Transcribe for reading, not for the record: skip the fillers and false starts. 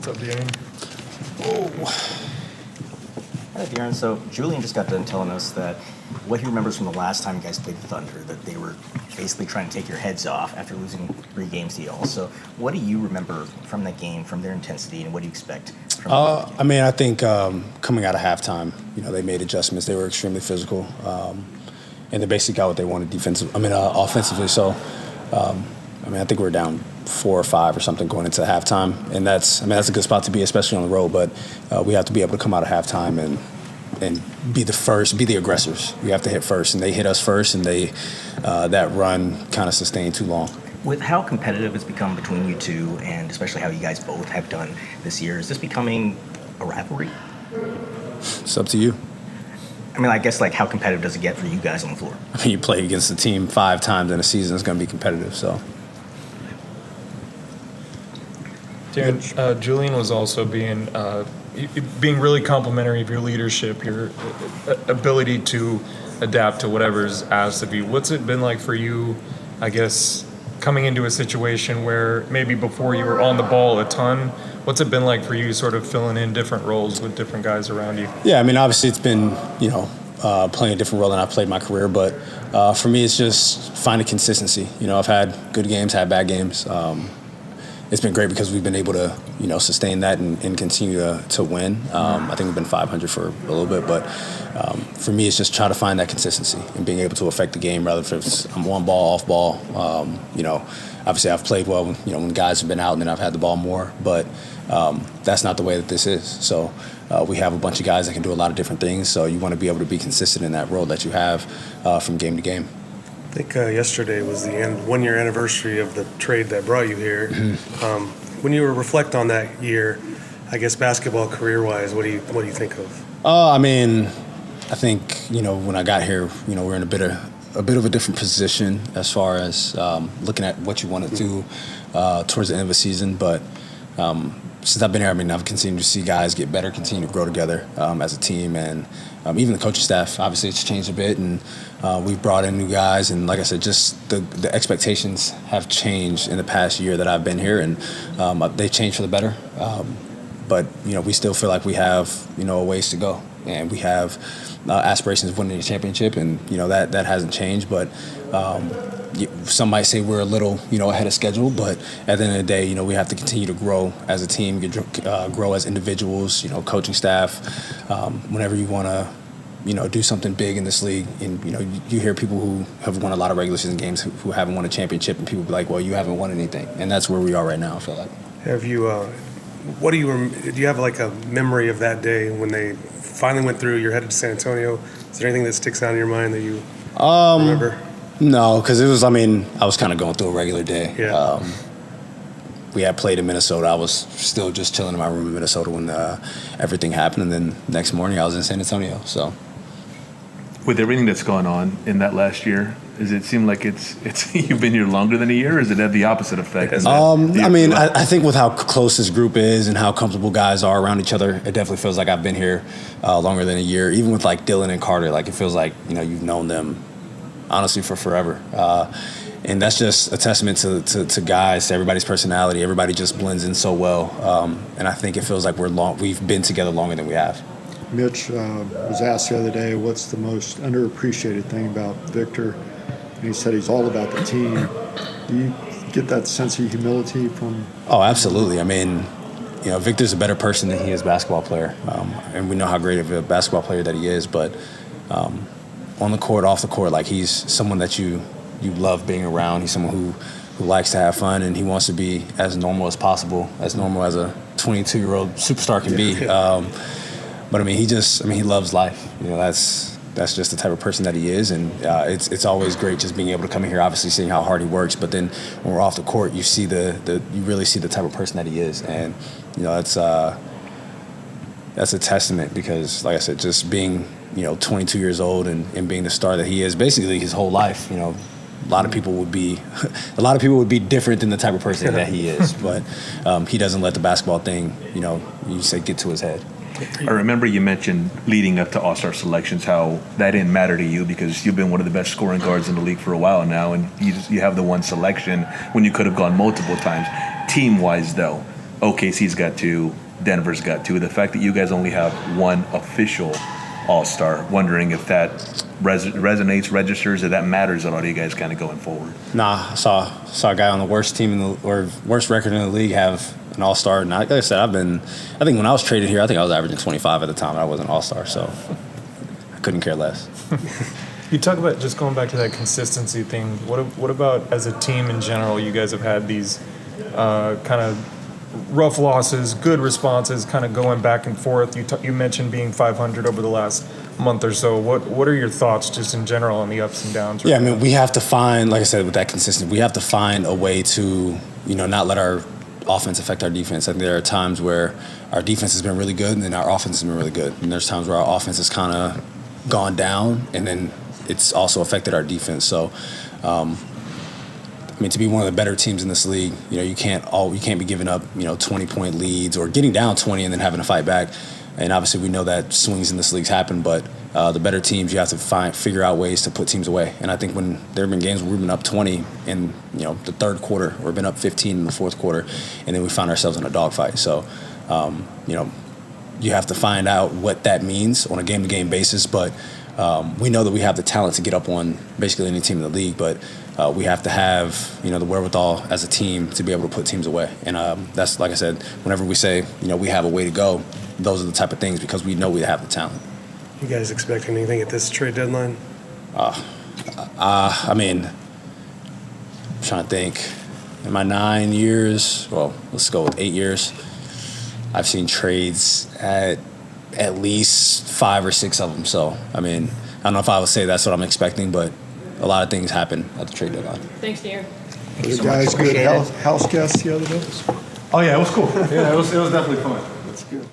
What's up, De'Aaron? Hi, De'Aaron. So Julian just got done telling us that what he remembers from the last time you guys played the Thunder, that they were basically trying to take your heads off after losing 3 games to y'all. So what do you remember from that game, from their intensity, and what do you expect from I mean, I think coming out of halftime, they made adjustments. They were extremely physical, and they basically got what they wanted offensively. So, I think we were down 4 or 5 or something going into halftime, and that's a good spot to be, especially on the road. But we have to be able to come out of halftime and be the aggressors. We have to hit first, and they hit us first, and that run kind of sustained too long. With how competitive it's become between you two, and especially how you guys both have done this year, is this becoming a rivalry? It's up to you. I mean, I guess, how competitive does it get for you guys on the floor? I mean, you play against a team 5 times in a season, it's going to be competitive, so. Darren, Julian was also being really complimentary of your leadership, your ability to adapt to whatever's asked of you. What's it been like for you, I guess, coming into a situation where maybe before you were on the ball a ton? What's it been like for you sort of filling in different roles with different guys around you? Yeah, I mean, obviously it's been, playing a different role than I've played my career, but for me it's just finding consistency. I've had good games, had bad games. It's been great because we've been able to, sustain that and continue to win. I think we've been 500 for a little bit, but for me, it's just trying to find that consistency and being able to affect the game, rather if it's I'm on ball, off ball. Obviously I've played well, when guys have been out and then I've had the ball more, but that's not the way that this is. So we have a bunch of guys that can do a lot of different things, so you want to be able to be consistent in that role that you have from game to game. I think yesterday was the 1-year anniversary of the trade that brought you here. Mm-hmm. When you reflect on that year, I guess basketball career-wise, what do you think of? I think when I got here, we're in a bit of a different position as far as looking at what you want to do towards the end of the season. But since I've been here, I've continued to see guys get better, continue to grow together as a team, and even the coaching staff. Obviously, it's changed a bit, and we've brought in new guys. And like I said, just the expectations have changed in the past year that I've been here, and they changed for the better. But we still feel like we have a ways to go, and we have aspirations of winning a championship, and that hasn't changed. But some might say we're a little ahead of schedule, but at the end of the day, we have to continue to grow as a team, grow as individuals, coaching staff. Whenever you want to do something big in this league, and you hear people who have won a lot of regular season games who haven't won a championship, and people be like, well, you haven't won anything, and that's where we are right now, I feel like. Have you do you have a memory of that day when they finally went through, you're headed to San Antonio? Is there anything that sticks out in your mind that you remember? No, because it was, I was kind of going through a regular day. Yeah. We had played in Minnesota. I was still just chilling in my room in Minnesota when everything happened, and then next morning I was in San Antonio. So, with everything that's gone on in that last year, does it seem like it's you've been here longer than a year, or does it have the opposite effect? I think with how close this group is and how comfortable guys are around each other, it definitely feels like I've been here longer than a year. Even with Dylan and Carter, it feels like you've known them honestly for forever. And that's just a testament to guys, to everybody's personality. Everybody just blends in so well. And I think it feels like we've been together longer than we have. Mitch was asked the other day, what's the most underappreciated thing about Victor? And he said he's all about the team. Do you get that sense of humility from? Oh, absolutely. Victor's a better person than he is a basketball player. And we know how great of a basketball player that he is. But on the court, off the court, he's someone that you love being around. He's someone who likes to have fun, and he wants to be as normal as possible, as normal as a 22-year-old superstar can be. But he loves life. That's just the type of person that he is, and it's always great just being able to come in here, obviously seeing how hard he works. But then when we're off the court, you see you really see the type of person that he is, and that's a testament because, like I said, just being 22 years old and being the star that he is, basically his whole life. A lot of people would be different than the type of person that he is, but he doesn't let the basketball thing, you say, get to his head. I remember you mentioned leading up to All-Star selections how that didn't matter to you because you've been one of the best scoring guards in the league for a while now, and you have the one selection when you could have gone multiple times. Team-wise, though, OKC's got 2, Denver's got 2. The fact that you guys only have 1 official All-Star, wondering if that resonates, registers, or that matters at all to you guys kind of going forward. Nah, I saw a guy on the worst team or worst record in the league have an All-Star. And like I said, I think when I was traded here, I think I was averaging 25 at the time. And I wasn't an All-Star, so I couldn't care less. You talk about, just going back to that consistency thing, what about as a team in general? You guys have had these kind of rough losses, good responses, kind of going back and forth. You mentioned being 500 over the last month or so. What are your thoughts just in general on the ups and downs? Yeah, I mean, we have to find, like I said, with that consistency, we have to find a way to, not let our offense affect our defense. I think there are times where our defense has been really good and then our offense has been really good. And there's times where our offense has kind of gone down and then it's also affected our defense. So, to be one of the better teams in this league, you can't be giving up, 20-point leads or getting down 20 and then having to fight back. And obviously we know that swings in this league's happen, but the better teams, you have to figure out ways to put teams away. And I think when there have been games where we've been up 20 in, the third quarter or been up 15 in the fourth quarter, and then we found ourselves in a dogfight. So, you have to find out what that means on a game-to-game basis, but we know that we have the talent to get up on basically any team in the league, but we have to have, the wherewithal as a team to be able to put teams away. And that's, like I said, whenever we say, we have a way to go, those are the type of things because we know we have the talent. You guys expecting anything at this trade deadline? I'm trying to think. In my 9 years, well, let's go with 8 years, I've seen trades at least 5 or 6 of them. So, I don't know if I would say that's what I'm expecting, but a lot of things happen at the trade deadline. Thanks, Darren. The guys good house guests the other day? Oh, yeah, it was cool. Yeah, it was definitely fun. That's good.